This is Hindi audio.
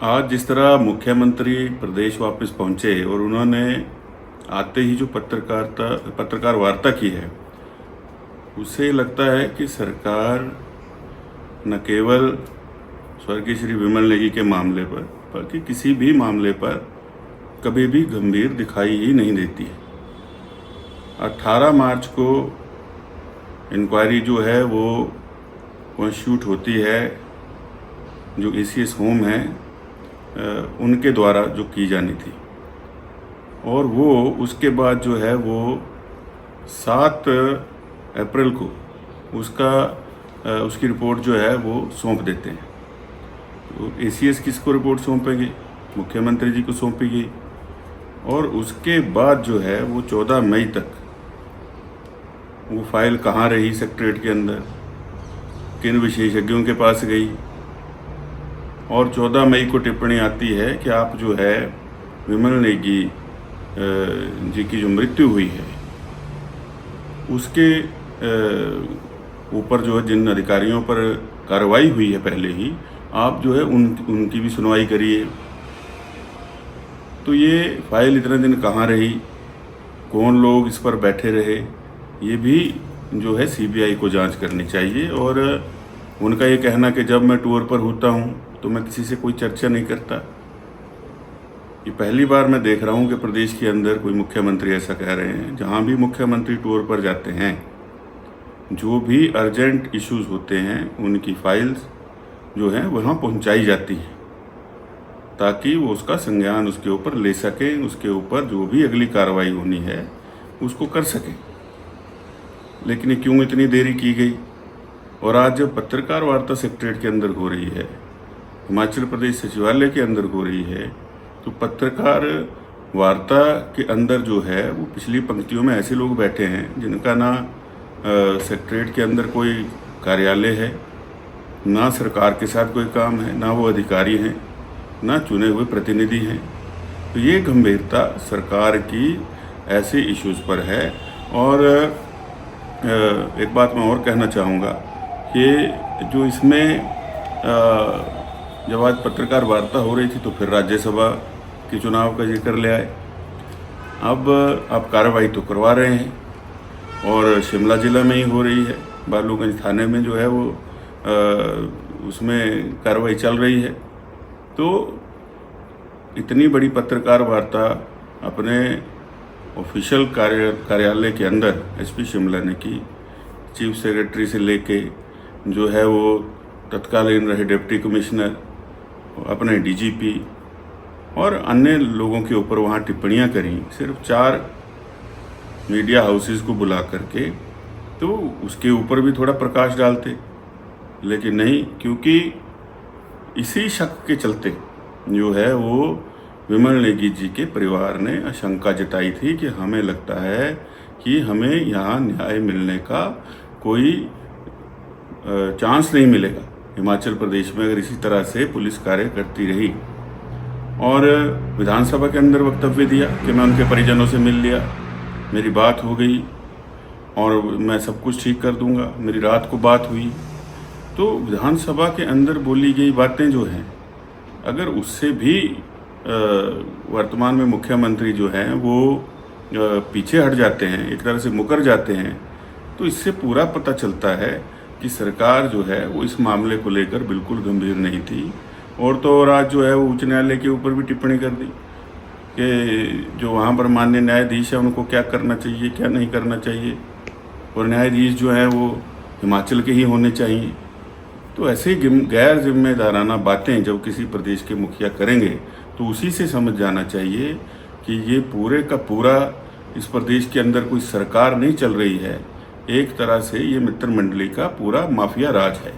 आज जिस तरह मुख्यमंत्री प्रदेश वापस पहुंचे और उन्होंने आते ही जो पत्रकार वार्ता की है, उससे लगता है कि सरकार न केवल स्वर्गीय श्री विमल नेगी के मामले पर बल्कि किसी भी मामले पर कभी भी गंभीर दिखाई ही नहीं देती है। 18 मार्च को इंक्वायरी जो है वो कॉन्स्टिट्यूट होती है, जो एसीएस होम है उनके द्वारा जो की जानी थी, और वो उसके बाद जो है वो 7 अप्रैल को उसकी रिपोर्ट जो है वो सौंप देते हैं। तो एसीएस किसको रिपोर्ट सौंपेंगे? मुख्यमंत्री जी को सौंपी गई, और उसके बाद जो है वो 14 मई तक वो फाइल कहाँ रही सेक्रेटरीट के अंदर, किन विशेषज्ञों के पास गई, और 14 मई को टिप्पणी आती है कि आप जो है विमल नेगी जी की जो मृत्यु हुई है उसके ऊपर जो है जिन अधिकारियों पर कार्रवाई हुई है पहले ही, आप जो है उनकी भी सुनवाई करिए। तो ये फाइल इतने दिन कहाँ रही, कौन लोग इस पर बैठे रहे, ये भी जो है सीबीआई को जांच करनी चाहिए। और उनका ये कहना कि जब मैं टूर पर होता हूँ तो मैं किसी से कोई चर्चा नहीं करता, ये पहली बार मैं देख रहा हूँ कि प्रदेश के अंदर कोई मुख्यमंत्री ऐसा कह रहे हैं। जहाँ भी मुख्यमंत्री टूर पर जाते हैं, जो भी अर्जेंट इश्यूज होते हैं उनकी फाइल्स जो हैं वहाँ पहुँचाई जाती हैं, ताकि वो उसका संज्ञान उसके ऊपर ले सकें, उसके ऊपर जो भी अगली कार्रवाई होनी है उसको कर सकें। लेकिन ये क्यों इतनी देरी की गई? और आज जब पत्रकार वार्ता सेक्रेटरीट के अंदर हो रही है, हिमाचल प्रदेश सचिवालय के अंदर हो रही है, तो पत्रकार वार्ता के अंदर जो है वो पिछली पंक्तियों में ऐसे लोग बैठे हैं जिनका ना सेक्रेटरीट के अंदर कोई कार्यालय है, ना सरकार के साथ कोई काम है, ना वो अधिकारी हैं, ना चुने हुए प्रतिनिधि हैं। तो ये गंभीरता सरकार की ऐसे इश्यूज़ पर है। और एक बात मैं और कहना चाहूँगा कि जो इसमें जब आज पत्रकार वार्ता हो रही थी तो फिर राज्यसभा के चुनाव का जिक्र ले आए। अब आप कार्रवाई तो करवा रहे हैं और शिमला ज़िला में ही हो रही है, बालूगंज थाने में जो है वो उसमें कार्रवाई चल रही है। तो इतनी बड़ी पत्रकार वार्ता अपने ऑफिशियल कार्यालय के अंदर एसपी शिमला ने की, चीफ सेक्रेटरी से लेके जो है वो तत्कालीन रहे डिप्टी कमिश्नर, अपने डीजीपी और अन्य लोगों के ऊपर वहाँ टिप्पणियाँ करी, सिर्फ 4 मीडिया हाउसेस को बुला करके। तो उसके ऊपर भी थोड़ा प्रकाश डालते, लेकिन नहीं, क्योंकि इसी शक के चलते जो है वो विमल नेगी जी के परिवार ने आशंका जताई थी कि हमें लगता है कि हमें यहाँ न्याय मिलने का कोई चांस नहीं मिलेगा हिमाचल प्रदेश में अगर इसी तरह से पुलिस कार्य करती रही। और विधानसभा के अंदर वक्तव्य दिया कि मैं उनके परिजनों से मिल लिया, मेरी बात हो गई और मैं सब कुछ ठीक कर दूंगा, मेरी रात को बात हुई। तो विधानसभा के अंदर बोली गई बातें जो हैं, अगर उससे भी वर्तमान में मुख्यमंत्री जो हैं वो पीछे हट जाते हैं, एक तरह से मुकर जाते हैं, तो इससे पूरा पता चलता है कि सरकार जो है वो इस मामले को लेकर बिल्कुल गंभीर नहीं थी। और तो और आज जो है वो उच्च न्यायालय के ऊपर भी टिप्पणी कर दी कि जो वहाँ पर माननीय न्यायाधीश है उनको क्या करना चाहिए, क्या नहीं करना चाहिए, और न्यायाधीश जो है वो हिमाचल के ही होने चाहिए। तो ऐसे गैर जिम्मेदाराना बातें जब किसी प्रदेश के मुखिया करेंगे तो उसी से समझ जाना चाहिए कि ये पूरे का पूरा इस प्रदेश के अंदर कोई सरकार नहीं चल रही है, एक तरह से ये मित्र मंडली का पूरा माफिया राज है।